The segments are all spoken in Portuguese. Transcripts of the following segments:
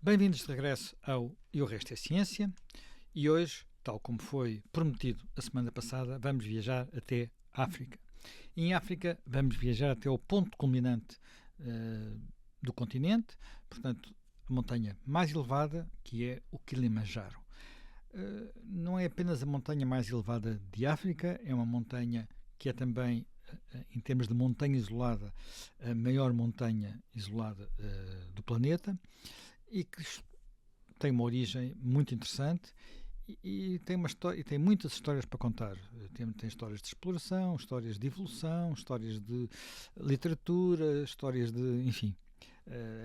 Bem-vindos de regresso ao E o Resto é Ciência e hoje, tal como foi prometido a semana passada, vamos viajar até África. E em África vamos viajar até o ponto culminante do continente, portanto, a montanha mais elevada, que é o Kilimanjaro. Não é apenas a montanha mais elevada de África, é uma montanha que é também, em termos de montanha isolada, a maior montanha isolada do planeta e que tem uma origem muito interessante e tem uma história, e tem muitas histórias para contar. Tem histórias de exploração, histórias de evolução, histórias de literatura, histórias de, enfim,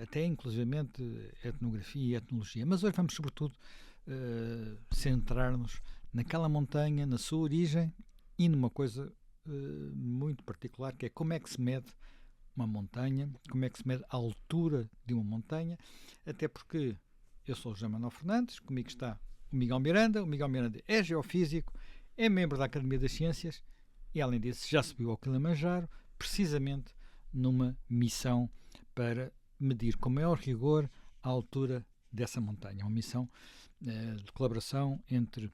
até inclusivamente etnografia e etnologia. Mas hoje vamos sobretudo centrar-nos naquela montanha, na sua origem e numa coisa muito particular, que é como é que se mede uma montanha, como é que se mede a altura de uma montanha, até porque eu sou o José Manuel Fernandes, comigo está o Miguel Miranda é geofísico, é membro da Academia das Ciências e, além disso, já subiu ao Kilimanjaro, precisamente numa missão para medir com maior rigor a altura dessa montanha. Uma missão de colaboração entre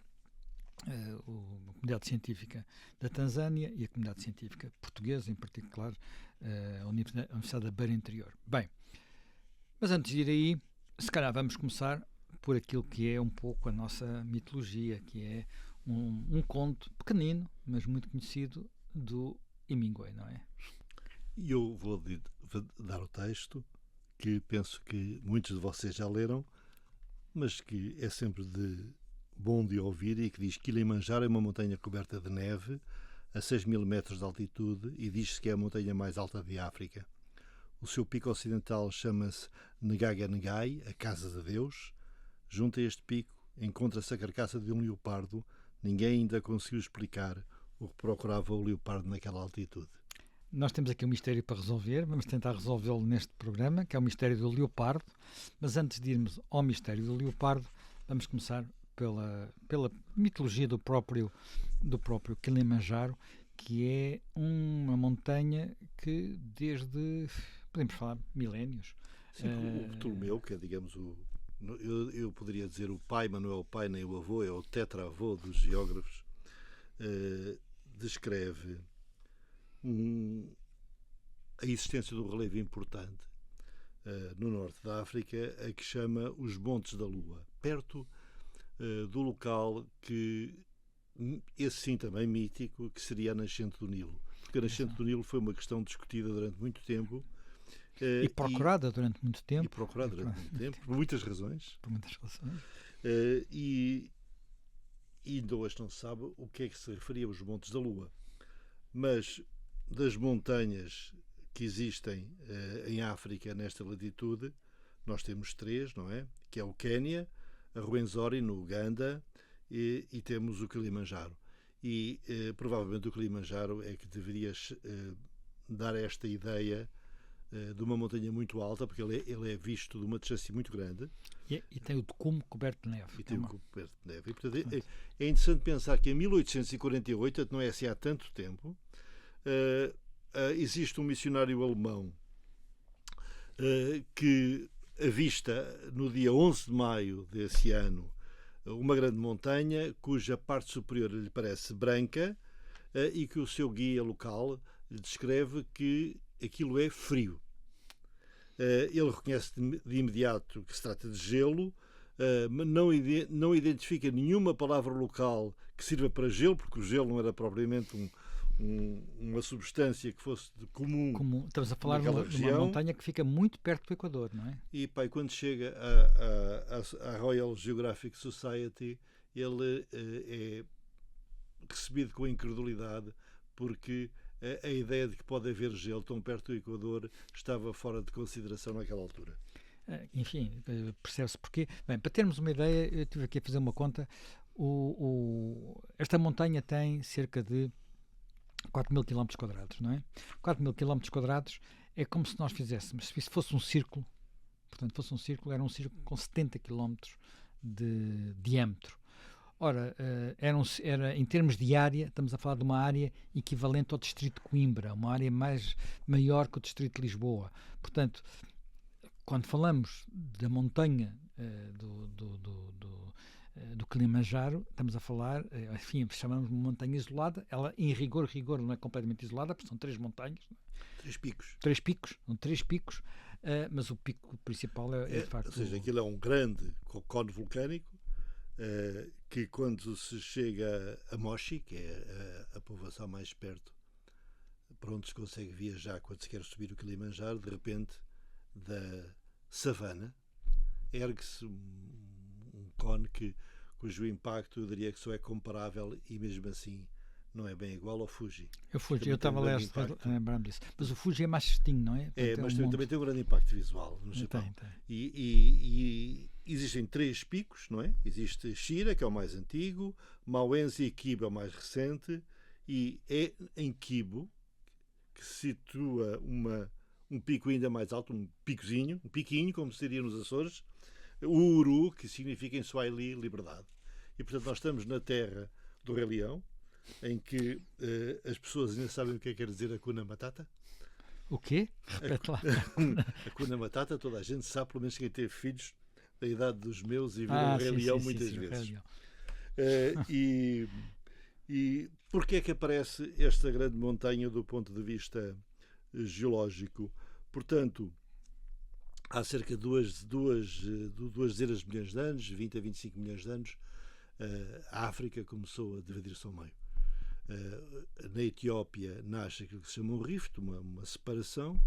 a comunidade científica da Tanzânia e a comunidade científica portuguesa, em particular a Universidade da Beira Interior. Bem, mas antes de ir aí, se calhar vamos começar por aquilo que é um pouco a nossa mitologia, que é um conto pequenino, mas muito conhecido, do Hemingway, não é? E eu vou dar o texto, que penso que muitos de vocês já leram, mas que é sempre bom de ouvir, e que diz: Kilimanjaro é uma montanha coberta de neve a 6.000 metros de altitude e diz-se que é a montanha mais alta de África. O seu pico ocidental chama-se Ngaga Ngai, a Casa de Deus. Junto a este pico encontra-se a carcaça de um leopardo. Ninguém ainda conseguiu explicar o que procurava o leopardo naquela altitude. Nós temos aqui um mistério para resolver, vamos tentar resolvê-lo neste programa, que é o mistério do leopardo, mas antes de irmos ao mistério do leopardo, vamos começar pela mitologia do próprio Kilimanjaro, que é uma montanha que desde, podemos falar, milénios. Sim, o Ptolomeu, que é, digamos, eu poderia dizer o pai, mas não é o pai nem o avô, é o tetravô dos geógrafos, descreve a existência de um relevo importante no norte da África, a que chama os Montes da Lua, perto do local que, esse sim também mítico, que seria a nascente do Nilo. Porque a nascente do Nilo foi uma questão discutida durante muito tempo. E procurada durante muito tempo. E procurada durante muito tempo, por muitas razões. Por muitas razões. E ainda hoje não se sabe o que é que se referia aos Montes da Lua. Mas das montanhas que existem em África nesta latitude, nós temos três, não é? Que é o Quénia, a Ruwenzori no Uganda e temos o Kilimanjaro. E provavelmente o Kilimanjaro é que deveria dar esta ideia de uma montanha muito alta, porque ele é visto de uma distância muito grande. E tem o cume coberto de neve. E tem o cume coberto de neve. E, portanto, é interessante pensar que em 1848, não é assim há tanto tempo, existe um missionário alemão que avista no dia 11 de maio desse ano uma grande montanha cuja parte superior lhe parece branca e que o seu guia local descreve que aquilo é frio. Ele reconhece de imediato que se trata de gelo, mas não identifica nenhuma palavra local que sirva para gelo, porque o gelo não era propriamente uma substância que fosse comum. Estamos a falar de uma montanha que fica muito perto do Equador, não é? E quando chega à Royal Geographic Society, ele é recebido com incredulidade, porque a ideia de que pode haver gelo tão perto do Equador estava fora de consideração naquela altura. Enfim, percebe-se porquê. Bem, para termos uma ideia, eu estive aqui a fazer uma conta. Esta montanha tem cerca de 4.000 km², não é? 4.000 km² é como se nós fizéssemos, se fosse um círculo, portanto, era um círculo com 70 km de diâmetro. Ora, era, em termos de área, estamos a falar de uma área equivalente ao distrito de Coimbra, uma área maior que o distrito de Lisboa. Portanto, quando falamos da montanha do Kilimanjaro, estamos a falar, enfim, chamamos de uma montanha isolada. Ela, em rigor, não é completamente isolada, porque são 3 montanhas. 3 picos. 3 picos, mas o pico principal é de facto... Ou seja, aquilo é um grande cone vulcânico, que quando se chega a Moshi, que é a povoação mais perto, para onde se consegue viajar quando se quer subir o Kilimanjaro, de repente, da savana, ergue-se um cone cujo impacto eu diria que só é comparável e mesmo assim não é bem igual ao Fuji. Eu estava a lembrar-me disso. Mas o Fuji é mais certinho, não é? Mas também tem um grande impacto visual no Japão. Tem. E existem 3 picos, não é? Existe Shira, que é o mais antigo, Mawenzi e Kibo é o mais recente, e é em Kibo que se situa um pico ainda mais alto, um piquinho, como se diria nos Açores, o Uru, que significa em Swahili liberdade. E portanto nós estamos na terra do Rei Leão, em que as pessoas ainda sabem o que quer dizer Hakuna Matata. O quê? Repete lá. Hakuna Matata, toda a gente sabe, pelo menos quem teve filhos da idade dos meus e viu o Rei Leão muitas vezes. E porquê é que aparece esta grande montanha do ponto de vista geológico? Portanto, há cerca de duas dezenas de milhões de anos, 20 a 25 milhões de anos, a África começou a dividir-se ao meio. Na Etiópia nasce aquilo que se chama um rift, uma separação.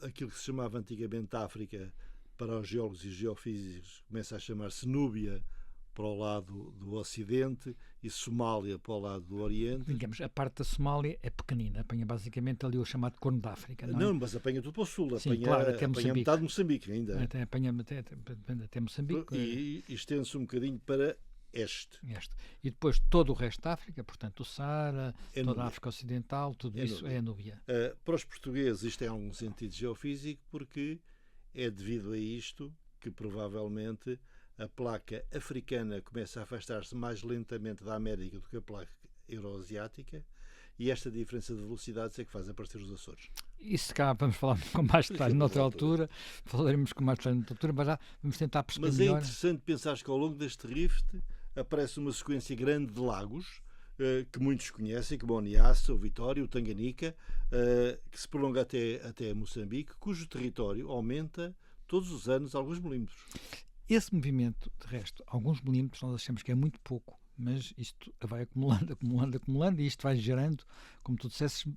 Aquilo que se chamava antigamente África, para os geólogos e geofísicos, começa a chamar-se Núbia, para o lado do Ocidente, e Somália para o lado do Oriente. Digamos, a parte da Somália é pequenina, apanha basicamente ali o chamado Corno da África, não é? Não, mas apanha tudo para o sul, sim, claro, até apanha metade de Moçambique ainda. Até Moçambique. E estende-se um bocadinho para este. E depois todo o resto da África, portanto o Saara, toda a África Ocidental, tudo isso é a Núbia. Para os portugueses isto tem algum sentido geofísico, porque é devido a isto que provavelmente a placa africana começa a afastar-se mais lentamente da América do que a placa euroasiática, e esta diferença de velocidades é que faz aparecer os Açores. Isso cá vamos falar com mais detalhe noutra altura, falaremos com mais detalhe noutra altura, mas já vamos tentar perceber melhor. Mas é interessante pensar que ao longo deste rift aparece uma sequência grande de lagos, que muitos conhecem, como o Niassa, o Vitória, o Tanganica, que se prolonga até Moçambique, cujo território aumenta todos os anos alguns milímetros. Esse movimento, de resto, alguns milímetros, nós achamos que é muito pouco, mas isto vai acumulando, e isto vai gerando, como tu disseste,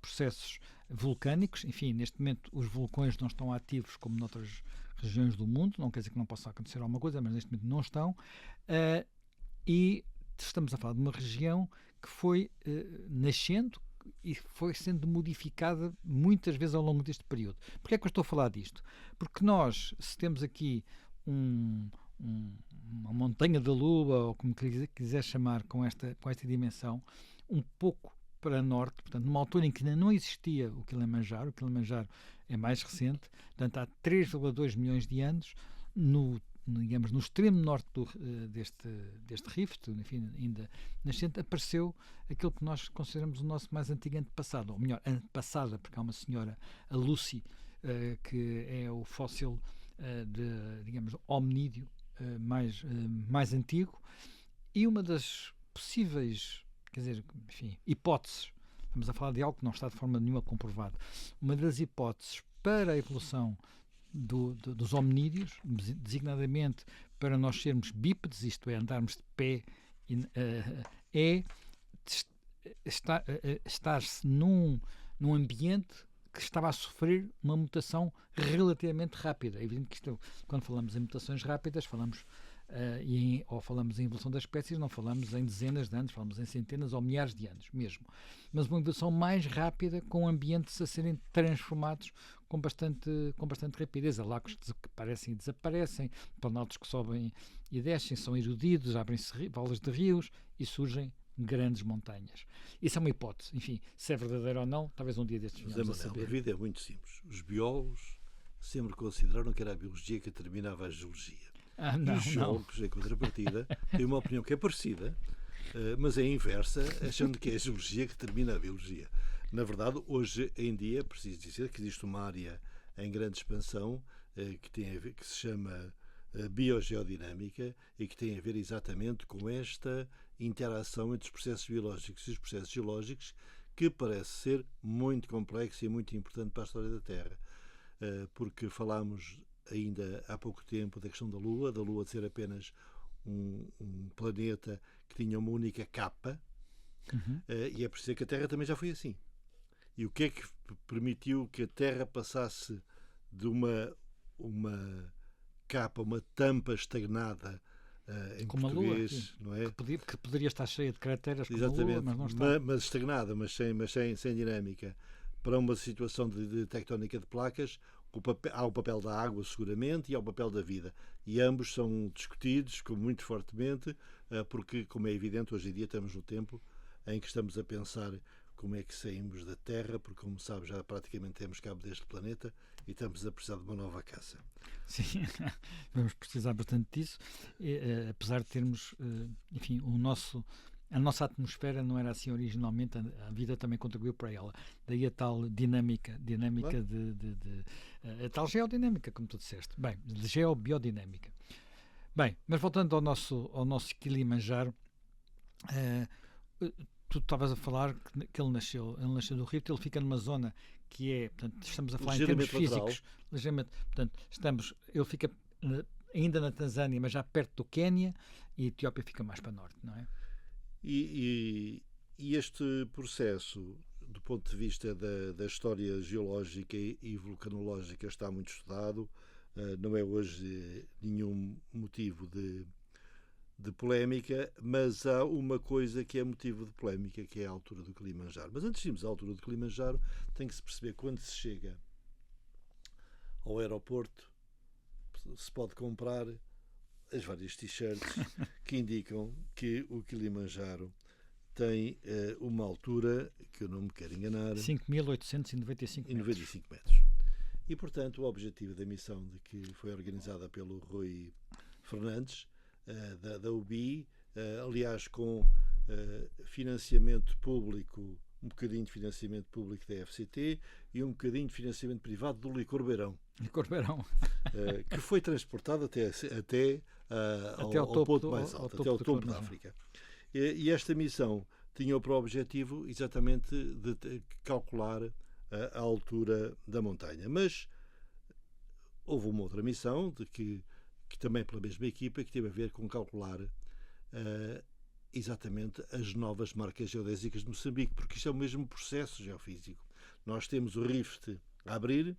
processos vulcânicos. Enfim, neste momento os vulcões não estão ativos como noutras regiões do mundo, não quer dizer que não possa acontecer alguma coisa, mas neste momento não estão, e estamos a falar de uma região que foi nascendo e foi sendo modificada muitas vezes ao longo deste período. Porquê é que eu estou a falar disto? Porque nós, se temos aqui uma montanha da Lua, ou como quiser chamar, com esta dimensão, um pouco para norte, portanto, numa altura em que ainda não existia o Kilimanjaro é mais recente, portanto, há 3,2 milhões de anos, no extremo norte deste rift, enfim, ainda nascente, apareceu aquilo que nós consideramos o nosso mais antigo antepassado, ou melhor, antepassada, porque há uma senhora, a Lucy, que é o fóssil digamos, hominídeo mais antigo, e uma das possíveis, quer dizer, enfim, hipóteses, estamos a falar de algo que não está de forma nenhuma comprovado, uma das hipóteses para a evolução dos hominídeos, designadamente para nós sermos bípedes, isto é, andarmos de pé, é estar-se num ambiente que estava a sofrer uma mutação relativamente rápida. É evidente que isto, quando falamos em mutações rápidas, falamos ou falamos em evolução das espécies, não falamos em dezenas de anos, falamos em centenas ou milhares de anos mesmo. Mas uma evolução mais rápida, com ambientes a serem transformados com bastante rapidez. Há lagos que aparecem e desaparecem, planaltos que sobem e descem, são erudidos, abrem-se valas de rios e surgem grandes montanhas. Isso é uma hipótese. Enfim, se é verdadeiro ou não, talvez um dia destes venhamos a saber. A vida é muito simples. Os biólogos sempre consideraram que era a biologia que determinava a geologia. Não, os geólogos, em contrapartida, têm uma opinião que é parecida, mas é inversa, achando que é a geologia que determina a biologia. Na verdade, hoje em dia, preciso dizer que existe uma área em grande expansão que se chama biogeodinâmica e que tem a ver exatamente com esta interação entre os processos biológicos e os processos geológicos, que parece ser muito complexo e muito importante para a história da Terra. Porque falámos ainda há pouco tempo da questão da Lua de ser apenas um planeta que tinha uma única capa, e é por isso que a Terra também já foi assim. E o que é que permitiu que a Terra passasse de uma capa, uma tampa estagnada, em como português, a Lua, não é? que poderia estar cheia de crateras como Exatamente, a Lua, mas não está. mas estagnada, mas sem dinâmica, para uma situação de tectónica de placas. Há o papel da água, seguramente, e há o papel da vida. E ambos são discutidos muito fortemente, porque, como é evidente, hoje em dia estamos no tempo em que estamos a pensar como é que saímos da Terra, porque, como sabe, já praticamente temos cabo deste planeta e estamos a precisar de uma nova casa. Sim, vamos precisar bastante disso, apesar de termos, enfim, a nossa atmosfera não era assim originalmente, a vida também contribuiu para ela. Daí a tal dinâmica Claro. a tal geodinâmica, como tu disseste. Bem, de geobiodinâmica. Bem, mas voltando ao nosso Kilimanjaro, tu estavas a falar que ele nasceu do Rift, ele fica numa zona que é, portanto, estamos a falar em termos físicos, ligeiramente, portanto, ele fica ainda na Tanzânia, mas já perto do Quénia, e a Etiópia fica mais para norte, não é? E este processo, do ponto de vista da história geológica e vulcanológica, está muito estudado. Não é hoje nenhum motivo de polémica, mas há uma coisa que é motivo de polémica, que é a altura do Kilimanjaro. Mas antes de irmos à altura do Kilimanjaro, tem que se perceber, quando se chega ao aeroporto, se pode comprar as várias t-shirts que indicam que o Kilimanjaro tem uma altura, que eu não me quero enganar, 5.895 metros. E, portanto, o objetivo da missão que foi organizada pelo Rui Fernandes, da UBI, aliás, com financiamento público, um bocadinho de financiamento público da FCT e um bocadinho de financiamento privado do Licor Beirão. Que foi transportado até ao ponto mais alto, até ao topo da África. E esta missão tinha por objetivo exatamente de calcular a altura da montanha. Mas houve uma outra missão, que também pela mesma equipa, que teve a ver com calcular exatamente as novas marcas geodésicas de Moçambique, porque isto é o mesmo processo geofísico. Nós temos o rift a abrir,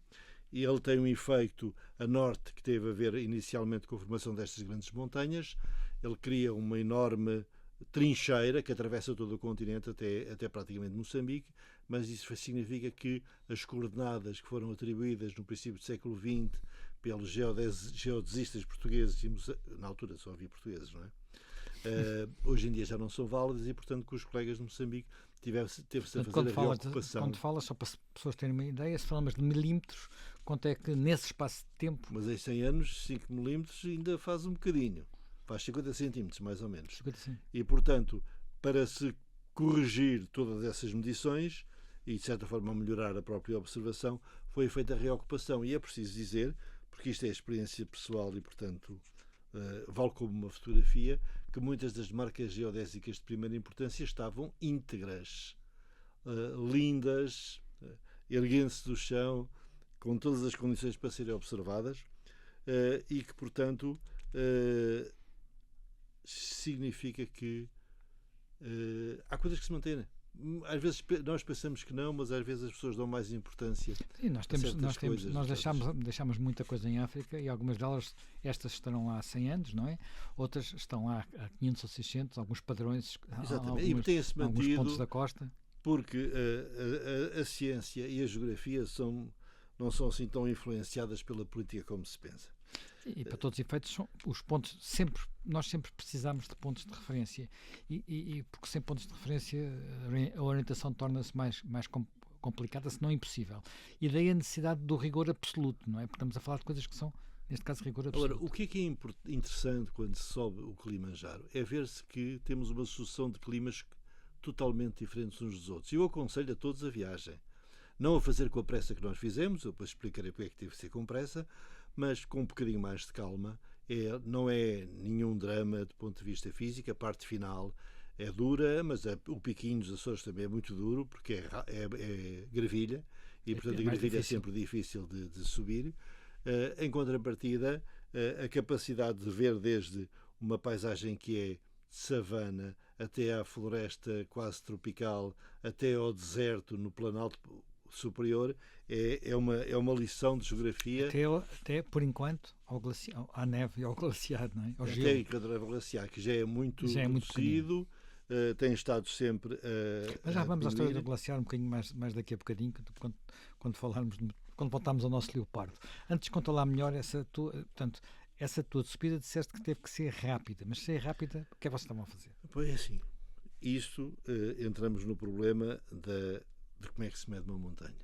e ele tem um efeito a norte que teve a ver inicialmente com a formação destas grandes montanhas. Ele cria uma enorme trincheira que atravessa todo o continente até praticamente Moçambique, mas isso significa que as coordenadas que foram atribuídas no princípio do século XX pelos geodesistas portugueses, na altura só havia portugueses, não é? Hoje em dia já não são válidas e, portanto, com os colegas de Moçambique teve-se a fazer a reocupação. Quando falas, só para as pessoas terem uma ideia, se falamos de milímetros, quanto é que nesse espaço de tempo... Mas em 100 anos, 5 milímetros ainda faz um bocadinho. Faz 50 centímetros, mais ou menos. 50. E, portanto, para se corrigir todas essas medições e, de certa forma, melhorar a própria observação, foi feita a reocupação. E é preciso dizer, porque isto é experiência pessoal e, portanto, vale como uma fotografia, que muitas das marcas geodésicas de primeira importância estavam íntegras, lindas, erguendo-se do chão, com todas as condições para serem observadas, e que, portanto, significa que há coisas que se mantêm. Às vezes nós pensamos que não, mas às vezes as pessoas dão mais importância. Sim, nós deixamos muita coisa em África e algumas delas, estas estarão lá há 100 anos, não é? Outras estão lá há 500 ou 600, alguns padrões, exatamente. E tem-se mantido, alguns pontos da costa. Porque a ciência e a geografia não são assim tão influenciadas pela política como se pensa. E para todos os efeitos, são os pontos, nós sempre precisamos de pontos de referência e porque sem pontos de referência a orientação torna-se mais complicada, se não impossível. E daí a necessidade do rigor absoluto, não é? Porque estamos a falar de coisas que são, neste caso, rigor absoluto. Agora, o que é interessante quando se sobe o Kilimanjaro é ver-se que temos uma sucessão de climas totalmente diferentes uns dos outros. Eu aconselho a todos a viagem. Não a fazer com a pressa que nós fizemos, eu depois explicarei porque é que teve que ser com pressa, mas com um bocadinho mais de calma. Não é nenhum drama do ponto de vista físico. A parte final é dura, mas o piquinho dos Açores também é muito duro, porque é gravilha, e portanto a gravilha é sempre difícil de subir. Em contrapartida, a capacidade de ver desde uma paisagem que é de savana até à floresta quase tropical, até ao deserto no Planalto Superior, é uma lição de geografia. Até por enquanto, à neve e ao glaciar, não é? Ao até gelo. encontrar o glaciar, que já é muito reduzido, tem estado sempre Mas já vamos à história do glaciar um bocadinho mais daqui a bocadinho, quando voltarmos ao nosso leopardo. Antes, conta lá melhor essa tua subida. Disseste que teve que ser rápida, mas ser rápida, o que é que vocês estavam a fazer? Pois é assim, entramos no problema de como é que se mede uma montanha.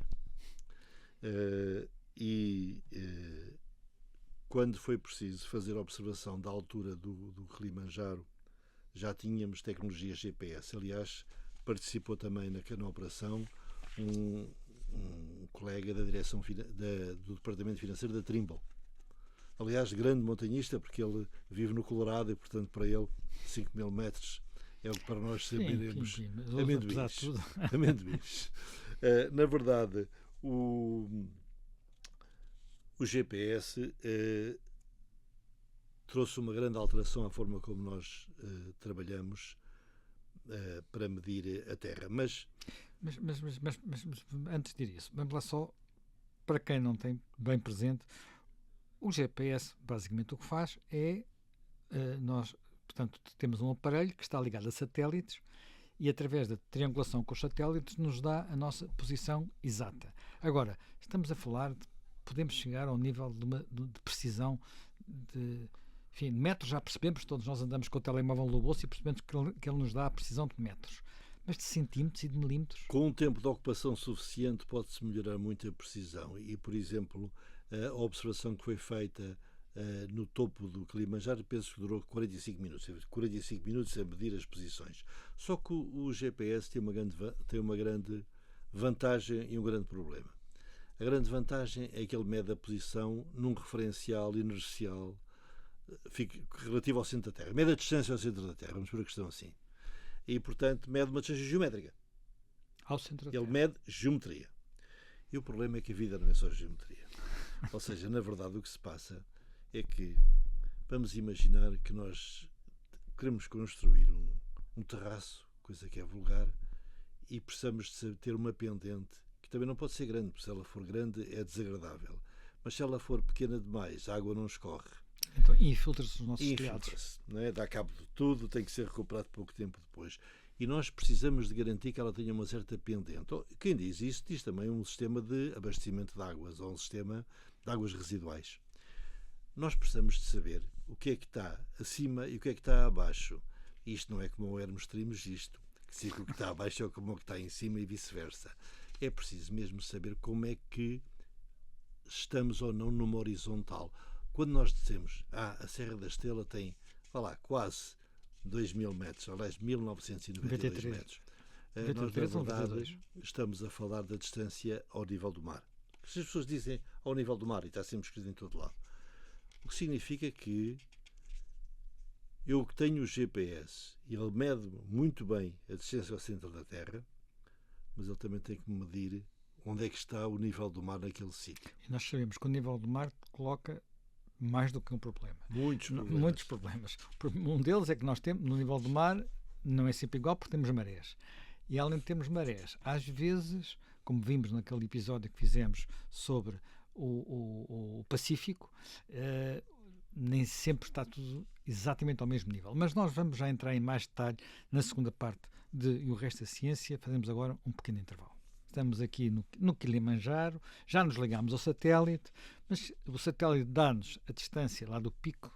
Quando foi preciso fazer a observação da altura do Kilimanjaro, já tínhamos tecnologia GPS. Aliás, participou também na operação um colega da direção do Departamento Financeiro da Trimble. Aliás, grande montanhista, porque ele vive no Colorado e, portanto, para ele 5.000 metros é o que para nós saberemos amendoins. Na verdade, o GPS trouxe uma grande alteração à forma como nós trabalhamos para medir a Terra. Mas antes de ir isso, vamos lá só, para quem não tem bem presente, o GPS, basicamente, o que faz é nós, portanto, temos um aparelho que está ligado a satélites e, através da triangulação com os satélites, nos dá a nossa posição exata. Agora, estamos a falar podemos chegar ao nível de precisão de metros, já percebemos, todos nós andamos com o telemóvel no bolso e percebemos que ele nos dá a precisão de metros. Mas de centímetros e de milímetros? Com um tempo de ocupação suficiente pode-se melhorar muito a precisão. E, por exemplo, a observação que foi feita no topo do Kilimanjaro, penso que durou 45 minutos. 45 minutos a medir as posições. Só que o GPS tem uma grande vantagem e um grande problema. A grande vantagem é que ele mede a posição num referencial inercial relativo ao centro da Terra. Mede a distância ao centro da Terra, vamos por a questão assim. E, portanto, mede uma distância geométrica. Ao centro da Terra. Ele mede geometria. E o problema é que a vida não é só geometria. Ou seja, na verdade, o que se passa é que vamos imaginar que nós queremos construir um terraço, coisa que é vulgar, e precisamos de ter uma pendente que também não pode ser grande, porque se ela for grande é desagradável. Mas se ela for pequena demais, a água não escorre. Então, infiltra-se os nossos telhados. Não é? Dá cabo de tudo, tem que ser recuperado pouco tempo depois. E nós precisamos de garantir que ela tenha uma certa pendente. Quem diz isso diz também um sistema de abastecimento de águas ou um sistema de águas residuais. Nós precisamos de saber o que é que está acima e o que é que está abaixo. Isto não é como o Hermes Trismegisto, que diz que o que está abaixo é como o que está em cima e vice-versa. É preciso mesmo saber como é que estamos ou não numa horizontal. Quando nós dizemos a Serra da Estrela tem, quase 2.000 metros, aliás, 1.992 metros. Nós, na verdade, estamos a falar da distância ao nível do mar. Se as pessoas dizem ao nível do mar, e está sempre escrito em todo lado, o que significa que eu tenho o GPS e ele mede muito bem a distância ao centro da Terra, mas ele também tem que medir onde é que está o nível do mar naquele sítio. E nós sabemos que o nível do mar coloca mais do que um problema. Muitos problemas. Um deles é que nós temos, no nível do mar, não é sempre igual porque temos marés. E além de termos marés, às vezes, como vimos naquele episódio que fizemos sobre o Pacífico, nem sempre está tudo exatamente ao mesmo nível. Mas nós vamos já entrar em mais detalhe na segunda parte E o Resto da Ciência. Fazemos agora um pequeno intervalo. Estamos aqui no Kilimanjaro, já nos ligámos ao satélite, mas o satélite dá-nos a distância lá do pico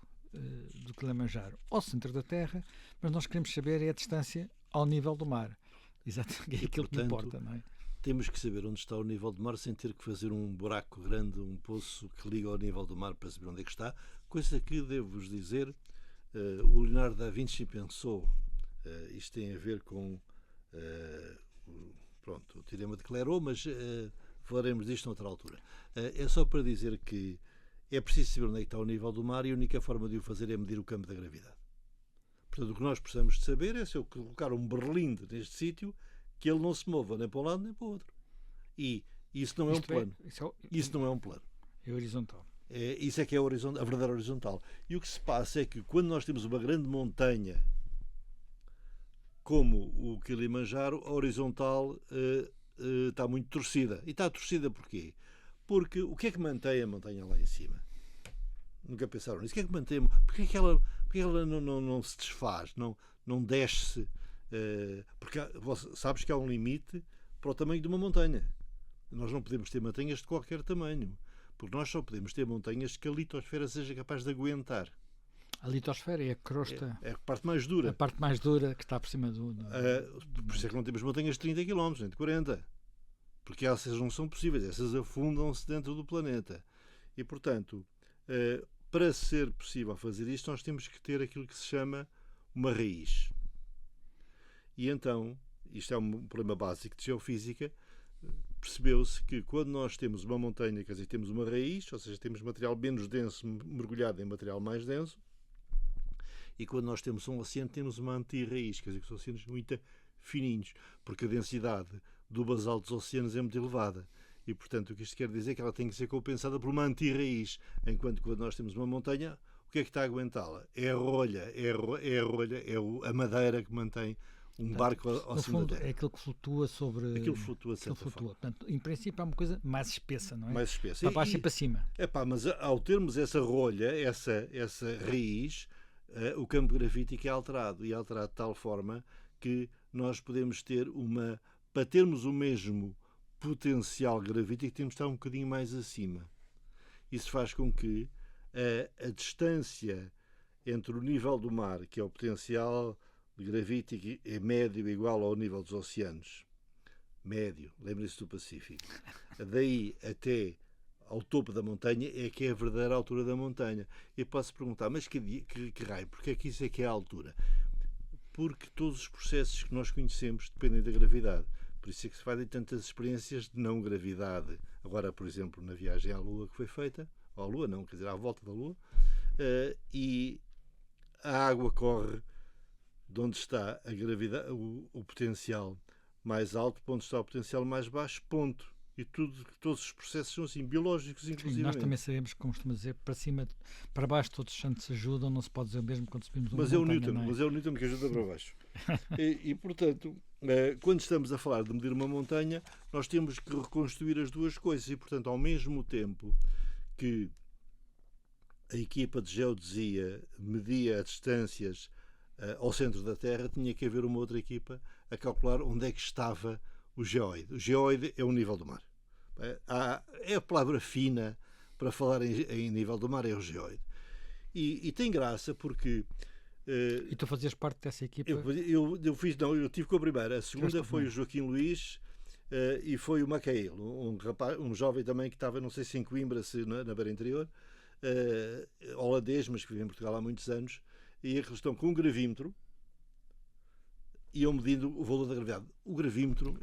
do Kilimanjaro ao centro da Terra, mas nós queremos saber a distância ao nível do mar. Exatamente, é aquilo que importa, não é? Temos que saber onde está o nível do mar sem ter que fazer um buraco grande, um poço que liga ao nível do mar para saber onde é que está, coisa que, devo-vos dizer, o Leonardo da Vinci pensou. Isto tem a ver com... o teorema de Clairaut, mas falaremos disto noutra altura. É só para dizer que é preciso saber onde é que está o nível do mar e a única forma de o fazer é medir o campo da gravidade. Portanto, o que nós precisamos de saber é se eu colocar um berlinde neste sítio, que ele não se mova nem para um lado nem para o outro. E isso não é um plano. Isso não é um plano. É horizontal. Isso é que é a verdadeira horizontal. E o que se passa é que quando nós temos uma grande montanha como o Kilimanjaro, a horizontal está muito torcida. E está torcida porquê? Porque o que é que mantém a montanha lá em cima? Nunca pensaram nisso. O que é que mantém? Porquê que ela não se desfaz? Não desce? Porque sabes que há um limite para o tamanho de uma montanha. Nós não podemos ter montanhas de qualquer tamanho. Porque nós só podemos ter montanhas que a litosfera seja capaz de aguentar. A litosfera é a crosta. É a parte mais dura. A parte mais dura que está por cima do por isso é que não temos montanhas de 30 km, nem de 40. Porque essas não são possíveis. Essas afundam-se dentro do planeta. E, portanto, para ser possível fazer isto, nós temos que ter aquilo que se chama uma raiz. E então, isto é um problema básico de geofísica, percebeu-se que quando nós temos uma montanha, quer dizer, temos uma raiz, ou seja, temos material menos denso mergulhado em material mais denso, e quando nós temos um oceano, temos uma anti-raiz, quer dizer, que são oceanos muito fininhos, porque a densidade do basalto dos oceanos é muito elevada. E, portanto, o que isto quer dizer é que ela tem que ser compensada por uma anti-raiz, enquanto quando nós temos uma montanha, o que é que está a aguentá-la? É a rolha, a madeira que mantém um barco ao cima da terra. É aquilo que flutua sobre... Aquilo flutua, de certa forma. Portanto, em princípio é uma coisa mais espessa, não é? Mais espessa. Para baixo e para cima. Mas ao termos essa rolha, essa raiz, o campo gravítico é alterado. E é alterado de tal forma que nós podemos ter para termos o mesmo potencial gravítico, temos de estar um bocadinho mais acima. Isso faz com que a distância entre o nível do mar, que é o potencial gravítico, é médio igual ao nível dos oceanos. Médio, lembrem-se do Pacífico. Daí até ao topo da montanha é que é a verdadeira altura da montanha. E posso perguntar, mas que raio, porque é que isso é que é a altura? Porque todos os processos que nós conhecemos dependem da gravidade. Por isso é que se fazem tantas experiências de não gravidade. Agora, por exemplo, na viagem à Lua que foi feita, ou à Lua não, quer dizer, à volta da Lua, e a água corre de onde está a gravidade, o potencial mais alto, para onde está o potencial mais baixo, ponto. E todos os processos são assim, biológicos, inclusive. Nós também sabemos que, como costuma dizer, para cima, para baixo todos os santos ajudam, não se pode dizer o mesmo quando subimos uma montanha. Mas é o Newton que ajuda para baixo. e, portanto, quando estamos a falar de medir uma montanha, nós temos que reconstruir as duas coisas. E, portanto, ao mesmo tempo que a equipa de geodesia media as distâncias ao centro da Terra, tinha que haver uma outra equipa a calcular onde é que estava o geóide. O geóide é o nível do mar. É a palavra fina para falar em nível do mar, é o geóide. E tem graça porque... E tu fazias parte dessa equipa? Eu fiz, não, eu tive com a primeira. A segunda foi o Joaquim Luís e foi o Macael, um jovem também que estava, não sei se em Coimbra, se na Beira Interior, holandês, mas que vive em Portugal há muitos anos, e eles estão com um gravímetro e iam medindo o valor da gravidade. O gravímetro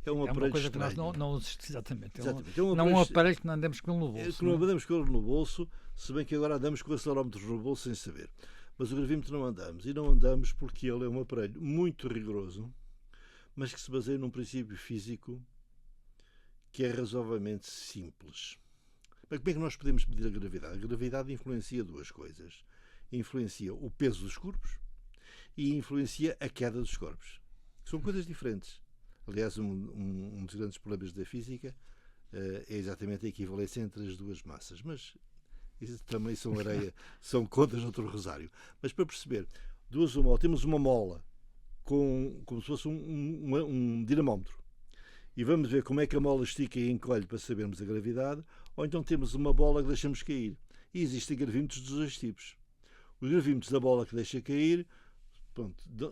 é um aparelho uma coisa estranho. que nós não usamos exatamente. Exatamente. Não é um aparelho que não andamos com ele no bolso. Não andamos com ele no bolso, se bem que agora andamos com acelerómetros no bolso sem saber. Mas o gravímetro não andamos. E não andamos porque ele é um aparelho muito rigoroso, mas que se baseia num princípio físico que é razoavelmente simples. Mas como é que nós podemos medir a gravidade? A gravidade influencia duas coisas. Influencia o peso dos corpos e influencia a queda dos corpos. São coisas diferentes. Aliás, um dos grandes problemas da física é exatamente a equivalência entre as duas massas. Mas isso também são contas de outro rosário. Mas para perceber, temos uma mola como se fosse um dinamómetro. E vamos ver como é que a mola estica e encolhe para sabermos a gravidade, ou então temos uma bola que deixamos cair. E existem gravímetros dos dois tipos. Os gravímetros da bola que deixa cair,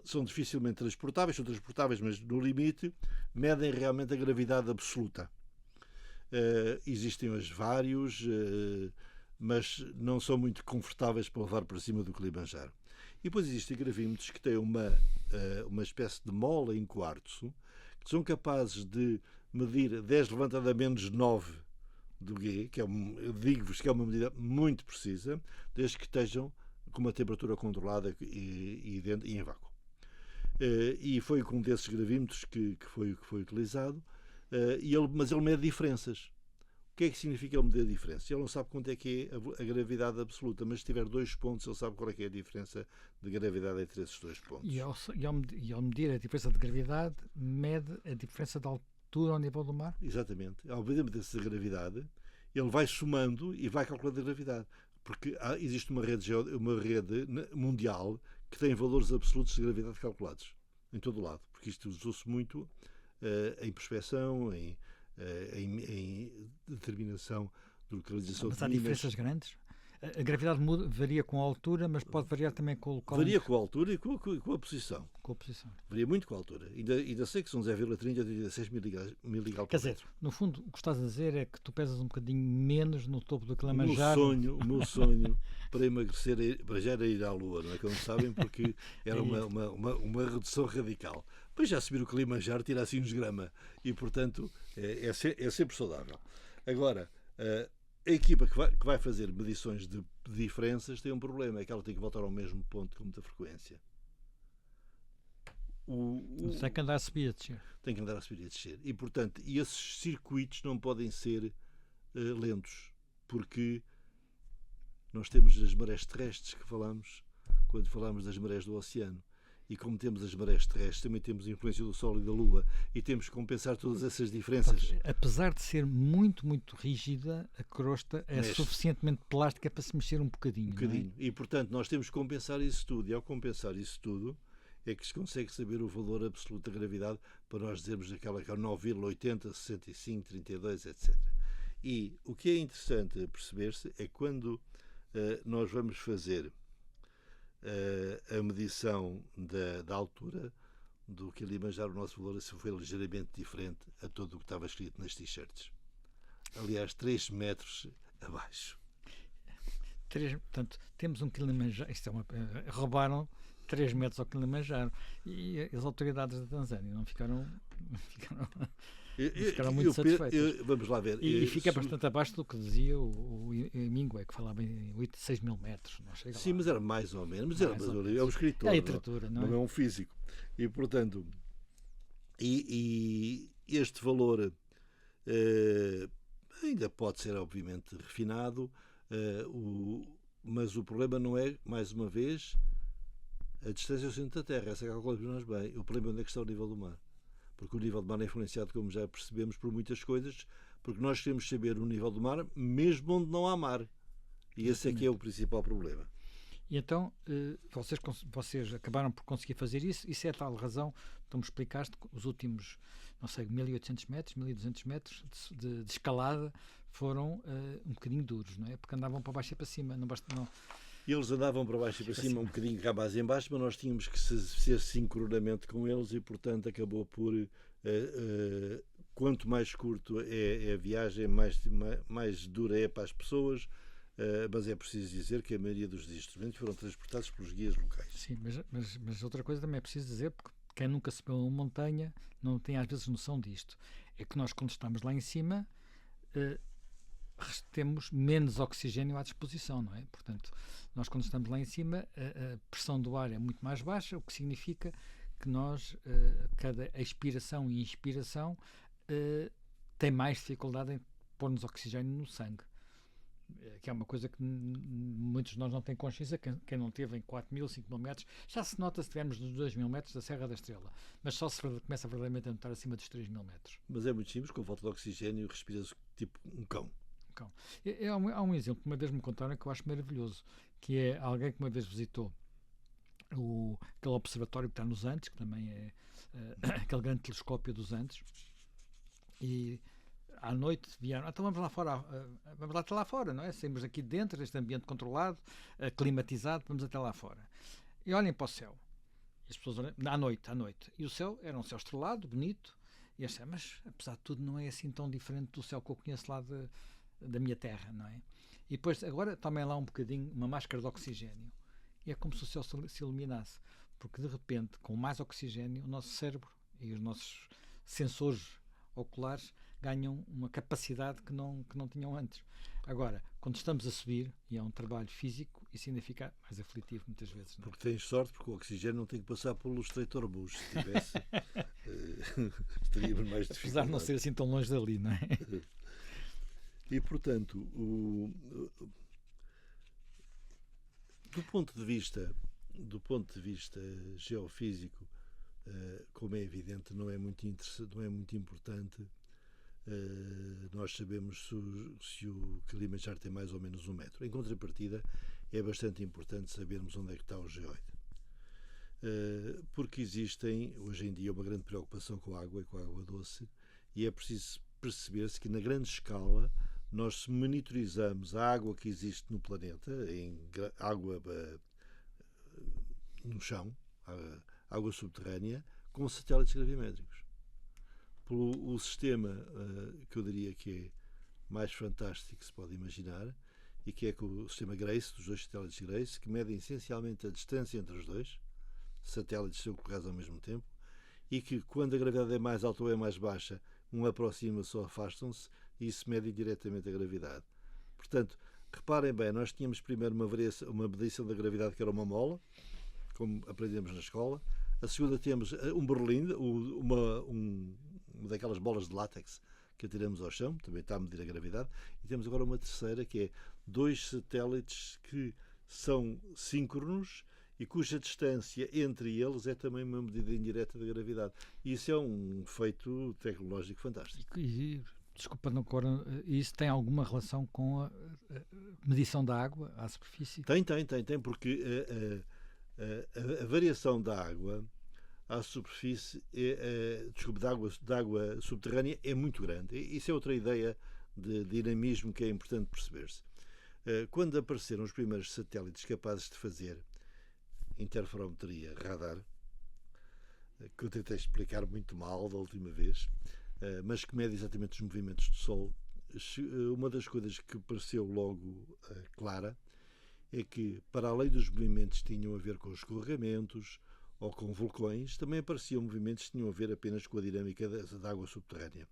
são dificilmente transportáveis, são transportáveis, mas no limite medem realmente a gravidade absoluta. Existem hoje vários, mas não são muito confortáveis para levar para cima do Kilimanjaro. E depois existem gravímetros que têm uma espécie de mola em quartzo, que são capazes de medir 10 levantado a menos 9 do G, que eu digo-vos que é uma medida muito precisa, desde que estejam com uma temperatura controlada e em vácuo. E foi com um desses gravímetros que foi utilizado, mas ele mede diferenças. O que é que significa ele medir a diferença? Ele não sabe quanto é que é a gravidade absoluta, mas se tiver 2 pontos, ele sabe qual é que é a diferença de gravidade entre esses 2 pontos. E ao medir a diferença de gravidade, mede a diferença de altura ao nível do mar? Exatamente. Ao medir a diferença de gravidade, ele vai somando e vai calculando a gravidade. Porque existe uma rede mundial que tem valores absolutos de gravidade calculados em todo o lado. Porque isto usou-se muito em prospeção, em determinação de localização mas de há minas. diferenças grandes? A gravidade varia com a altura, mas pode variar também com o local. Varia com a altura e com a posição. Com a posição. Varia muito com a altura. Ainda sei que são 0,30 a 36 miligal por Quer dizer, no fundo, o que estás a dizer é que tu pesas um bocadinho menos no topo do Kilimanjaro. O meu sonho para emagrecer para já era ir à Lua, não é? Como sabem, porque era uma redução radical. Depois já subir o Kilimanjaro, tirar assim uns gramas. E, portanto, é sempre saudável. Agora, a equipa que vai fazer medições de diferenças tem um problema, é que ela tem que voltar ao mesmo ponto com muita frequência. Tem que andar a subir e a descer. Tem que andar a subir e a descer. E, portanto, esses circuitos não podem ser lentos, porque nós temos as marés terrestres que falamos quando falamos das marés do oceano. E como temos as marés terrestres, também temos a influência do Sol e da Lua e temos que compensar todas essas diferenças. Apesar de ser muito, muito rígida, a crosta é suficientemente plástica para se mexer um bocadinho. Não é? E, portanto, nós temos que compensar isso tudo. E, ao compensar isso tudo, é que se consegue saber o valor absoluto da gravidade para nós dizermos aquela que é 9,80, 65, 32, etc. E o que é interessante perceber-se é quando nós vamos fazer a medição da altura do Kilimanjaro, o nosso valor foi ligeiramente diferente a todo o que estava escrito nas t-shirts. Aliás, 3 metros abaixo. Portanto, temos um Kilimanjaro. Roubaram 3 metros ao Kilimanjaro. E as autoridades da Tanzânia não ficaram muito satisfeitas. Vamos lá ver. E fica bastante abaixo do que dizia o Hemingway, que falava em 6 mil metros. Não chega Sim, lá. mas era mais ou menos. Mas é um escritor. É a literatura, não é um físico. E, portanto, este valor ainda pode ser, obviamente, refinado, mas o problema não é, mais uma vez, a distância ao centro da Terra. Essa calculamos nós bem. O problema é onde é que está o nível do mar. Porque o nível do mar é influenciado, como já percebemos, por muitas coisas, porque nós queremos saber o nível do mar mesmo onde não há mar. E esse é que é o principal problema. E então, vocês acabaram por conseguir fazer isso, e se é tal razão, tu me explicaste que os últimos, não sei, 1800 metros, 1200 metros de escalada foram um bocadinho duros, não é? Porque andavam para baixo e para cima, não basta... Não... Eles andavam para baixo e para cima, um bocadinho cá mais em baixo, mas nós tínhamos que ser sincronamente com eles e, portanto, acabou por... quanto mais curto é a viagem, mais dura é para as pessoas, mas é preciso dizer que a maioria dos instrumentos foram transportados pelos guias locais. Sim, mas outra coisa também é preciso dizer, porque quem nunca subiu uma montanha não tem às vezes noção disto. É que nós, quando estamos lá em cima... temos menos oxigênio à disposição, não é? Portanto, nós quando estamos lá em cima, a pressão do ar é muito mais baixa, o que significa que nós, cada expiração e inspiração, tem mais dificuldade em pôr-nos oxigênio no sangue. Que é uma coisa que muitos de nós não têm consciência. Quem não teve em 4.000, 5.000 metros, já se nota se estivermos nos 2.000 metros da Serra da Estrela, mas só se começa verdadeiramente a notar acima dos 3.000 metros. Mas é muito simples, com falta de oxigênio respiras tipo um cão. Há um exemplo que uma vez me contaram que eu acho maravilhoso, que é alguém que uma vez visitou aquele observatório que está nos Andes, que também é aquele grande telescópio dos Andes, e à noite vieram, então vamos lá até lá fora, não é? Saímos aqui de dentro deste ambiente controlado, climatizado, vamos até lá fora. E olhem para o céu. E as pessoas olham, à noite. E o céu era um céu estrelado, bonito, e eu sei, mas apesar de tudo não é assim tão diferente do céu que eu conheço lá da minha terra, não é? E depois, agora, tomem lá um bocadinho, uma máscara de oxigênio. E é como se o céu se iluminasse. Porque, de repente, com mais oxigênio, o nosso cérebro e os nossos sensores oculares ganham uma capacidade que não tinham antes. Agora, quando estamos a subir, e é um trabalho físico, isso ainda fica mais aflitivo muitas vezes. Não é? Porque tens sorte, porque o oxigênio não tem que passar pelo estreitor Bush. Se tivesse, estaríamos mais dificuldade. Apesar de não ser assim tão longe dali, não é? E, portanto, do ponto de vista geofísico, como é evidente, não é muito importante nós sabemos se o Kilimanjaro tem mais ou menos 1 metro. Em contrapartida, é bastante importante sabermos onde é que está o geoide. Porque existem, hoje em dia, uma grande preocupação com a água e com a água doce, e é preciso perceber-se que, na grande escala, nós se monitorizamos a água que existe no planeta, em água no chão, água subterrânea, com satélites gravimétricos. Pelo sistema que eu diria que é mais fantástico que se pode imaginar, e que é o sistema Grace, dos 2 satélites Grace, que medem essencialmente a distância entre os 2 satélites são colocados ao mesmo tempo, e que quando a gravidade é mais alta ou é mais baixa, um aproxima-se ou afastam-se, e isso mede diretamente a gravidade. Portanto, reparem bem, nós tínhamos primeiro uma medição da gravidade que era uma mola, como aprendemos na escola. A segunda temos um berlim, uma daquelas bolas de látex que atiramos ao chão, também está a medir a gravidade. E temos agora uma terceira, que é 2 satélites que são síncronos e cuja distância entre eles é também uma medida indireta da gravidade. E isso é um feito tecnológico fantástico. Desculpa, isso tem alguma relação com a medição da água à superfície? Tem, porque a variação da água à superfície, da água subterrânea é muito grande. Isso é outra ideia de dinamismo que é importante perceber-se. Quando apareceram os primeiros satélites capazes de fazer interferometria radar, que eu tentei explicar muito mal da última vez, mas que mede exatamente os movimentos do Sol, uma das coisas que pareceu logo clara é que, para além dos movimentos que tinham a ver com os escorregamentos ou com vulcões, também apareciam movimentos que tinham a ver apenas com a dinâmica da água subterrânea.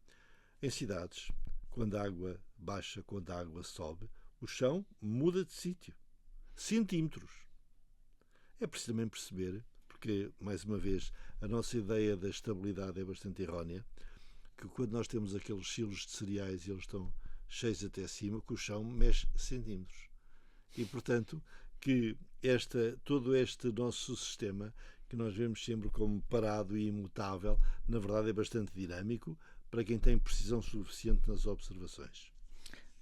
Em cidades, quando a água baixa, quando a água sobe, o chão muda de sítio. Centímetros. É preciso também perceber, porque, mais uma vez, a nossa ideia da estabilidade é bastante errónea, que quando nós temos aqueles silos de cereais e eles estão cheios até cima, que o chão mexe centímetros. E, portanto, que todo este nosso sistema, que nós vemos sempre como parado e imutável, na verdade é bastante dinâmico para quem tem precisão suficiente nas observações.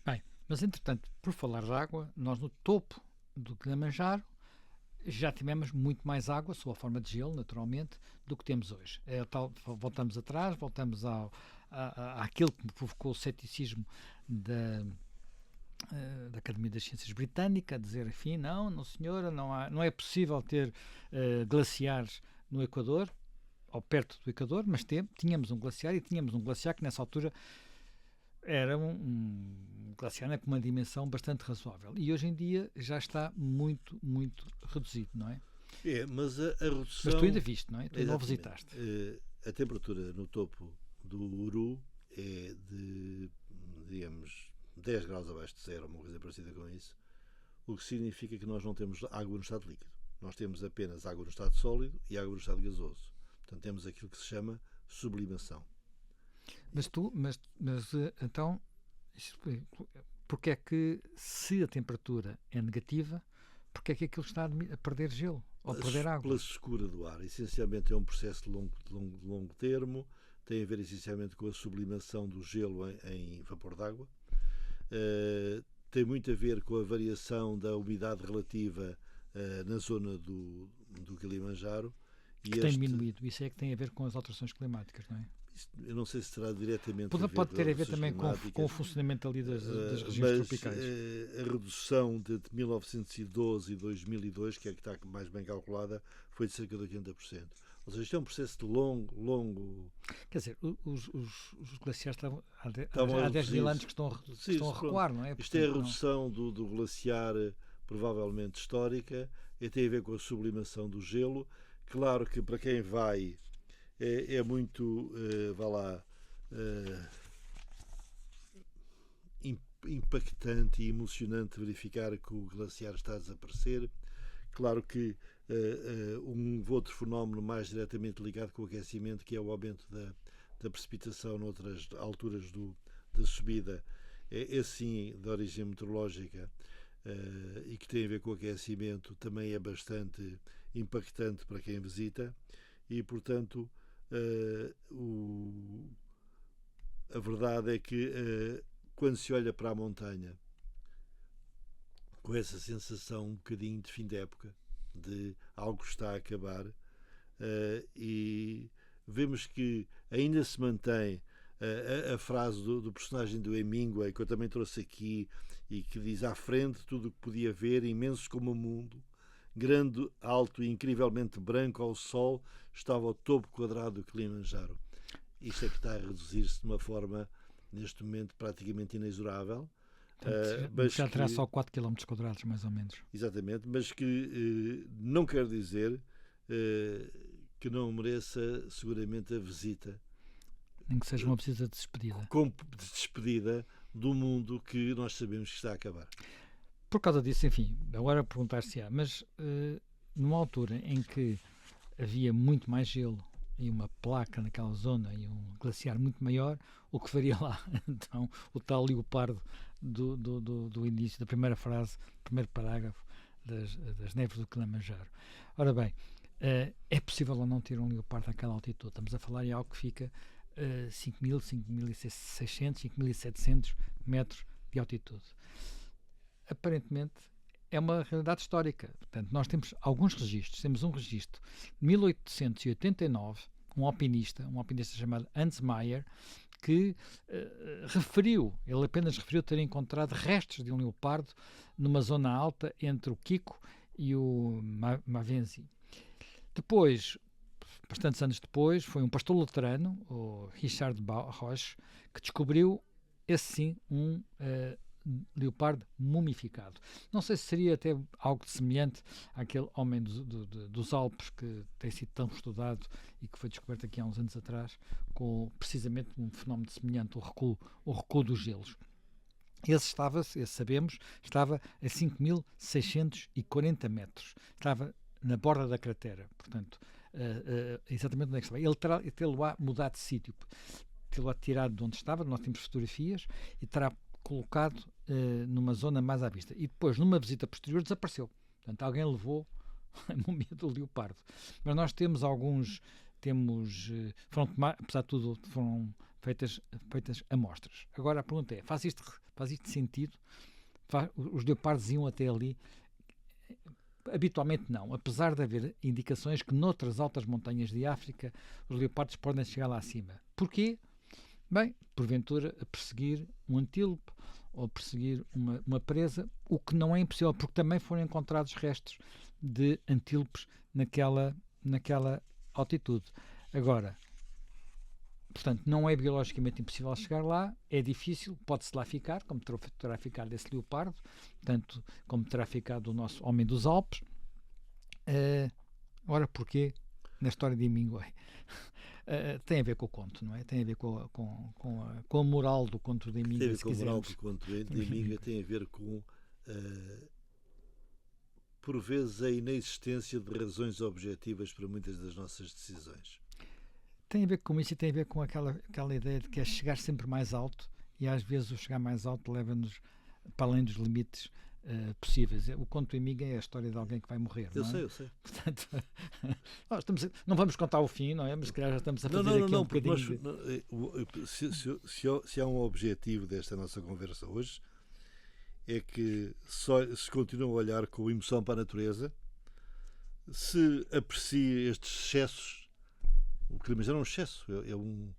Bem, mas entretanto, por falar de água, nós no topo do Kilimanjaro já tivemos muito mais água, sob a forma de gelo, naturalmente, do que temos hoje. Voltamos atrás, voltamos àquilo que provocou o ceticismo da Academia das Ciências Britânica, a dizer, enfim, não senhora, não é possível ter glaciares no Equador, ou perto do Equador, mas tínhamos um glaciar, e tínhamos um glaciar que nessa altura era um glaciar com uma dimensão bastante razoável. E hoje em dia já está muito, muito reduzido, não é? Mas a redução... Mas tu ainda viste, não é? Tu não visitaste. A temperatura no topo do Uru é de, digamos, 10 graus abaixo de zero, uma coisa parecida com isso, o que significa que nós não temos água no estado líquido. Nós temos apenas água no estado sólido e água no estado gasoso. Portanto, temos aquilo que se chama sublimação. Mas então, porque é que, se a temperatura é negativa, porque é que aquilo está a perder gelo ou a perder água? Pela secura do ar. Essencialmente é um processo de longo termo, tem a ver essencialmente com a sublimação do gelo em vapor d'água. Tem muito a ver com a variação da umidade relativa na zona do Kilimanjaro. Que tem diminuído. Isso é que tem a ver com as alterações climáticas, não é? Eu não sei se terá diretamente pode ter a ver também com o funcionamento ali das regiões tropicais. A redução de 1912 e 2002, que é que está mais bem calculada, foi de cerca de 80%. Ou seja, isto é um processo de longo... Quer dizer, os glaciares estavam há 10 mil anos que estão a recuar, não é? Isto é a redução do glaciar, provavelmente histórica, e tem a ver com a sublimação do gelo. Claro que para quem vai é muito, impactante e emocionante verificar que o glaciar está a desaparecer. Claro que um outro fenómeno mais diretamente ligado com o aquecimento, que é o aumento da precipitação noutras alturas da subida, é sim de origem meteorológica e que tem a ver com o aquecimento, também é bastante impactante para quem visita e, portanto, a verdade é que quando se olha para a montanha com essa sensação um bocadinho de fim de época, de algo está a acabar, e vemos que ainda se mantém a frase do personagem do Hemingway, que eu também trouxe aqui, e que diz: à frente tudo o que podia ver, imensos como o mundo, grande, alto e incrivelmente branco ao sol, estava ao topo quadrado do Kilimanjaro. Isto é que está a reduzir-se de uma forma, neste momento, praticamente inexorável. Já terá só 4 km², mais ou menos. Exatamente, mas que não quer dizer que não mereça seguramente a visita. Nem que seja uma visita de despedida. De despedida do mundo que nós sabemos que está a acabar. Por causa disso, enfim, agora perguntar-se-á, mas numa altura em que havia muito mais gelo e uma placa naquela zona e um glaciar muito maior, o que faria lá? Então, o tal leopardo do início, da primeira frase, primeiro parágrafo das neves do Kilimanjaro. Ora bem, é possível ou não ter um leopardo àquela altitude? Estamos a falar em algo que fica 5.000, 5.600, 5.700 metros de altitude. Aparentemente, é uma realidade histórica. Portanto, nós temos alguns registros. Temos um registro de 1889, um alpinista chamado Hans Meyer, que ele apenas referiu ter encontrado restos de um leopardo numa zona alta entre o Kiko e o Mavenzi. Depois, bastantes anos depois, foi um pastor luterano, o Richard Roche, que descobriu, esse sim, um leopardo mumificado. Não sei se seria até algo semelhante àquele homem dos Alpes que tem sido tão estudado e que foi descoberto aqui há uns anos atrás, com precisamente um fenómeno semelhante, o recuo dos gelos. Esse sabemos, estava a 5.640 metros. Estava na borda da cratera, portanto, exatamente onde é que estava. Ele terá tê-lo-á mudado de sítio, tê-lo-á tirado de onde estava, nós temos fotografias, e terá colocado numa zona mais à vista. E depois, numa visita posterior, desapareceu. Portanto, alguém levou a múmia do leopardo. Mas nós temos apesar de tudo, foram feitas amostras. Agora a pergunta é, faz isto sentido? Os leopardos iam até ali? Habitualmente não, apesar de haver indicações que noutras altas montanhas de África os leopardos podem chegar lá acima. Porquê? Bem, porventura a perseguir um antílope ou a perseguir uma presa, o que não é impossível, porque também foram encontrados restos de antílopes naquela altitude. Agora, portanto, não é biologicamente impossível chegar lá, é difícil, pode-se lá ficar, como terá ficado esse leopardo, tanto como terá ficado o nosso homem dos Alpes. Ora, porquê? Na história de Hemingway. Tem a ver com o conto, não é? Tem a ver com a moral do conto de Hemingway. Tem a ver com a moral do conto de Hemingway, tem a ver com, por vezes, a inexistência de razões objetivas para muitas das nossas decisões. Tem a ver com isso e tem a ver com aquela ideia de que é chegar sempre mais alto, e às vezes o chegar mais alto leva-nos para além dos limites possíveis. O conto Hemingway é a história de alguém que vai morrer, não é? Eu sei. Portanto, não vamos contar o fim, não é? Mas se calhar já estamos a fazer aqui um bocadinho se há um objetivo desta nossa conversa hoje, é que só se continua a olhar com emoção para a natureza, se aprecia estes excessos. O Kilimanjaro é um excesso, é um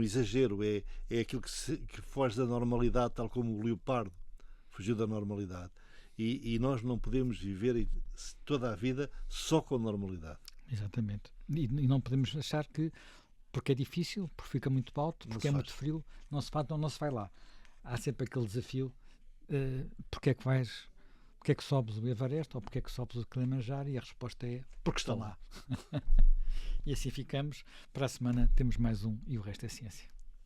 exagero, é aquilo que foge da normalidade, tal como o leopardo fugiu da normalidade. E nós não podemos viver toda a vida só com normalidade. Exatamente. E não podemos achar que, porque é difícil, porque fica muito alto, porque é muito frio, não se vai lá. Há sempre aquele desafio, porque é que sobes o Everest ou porque é que sobes o Kilimanjaro? E a resposta é, porque está lá. E assim ficamos. Para a semana temos mais um E o Resto é Ciência.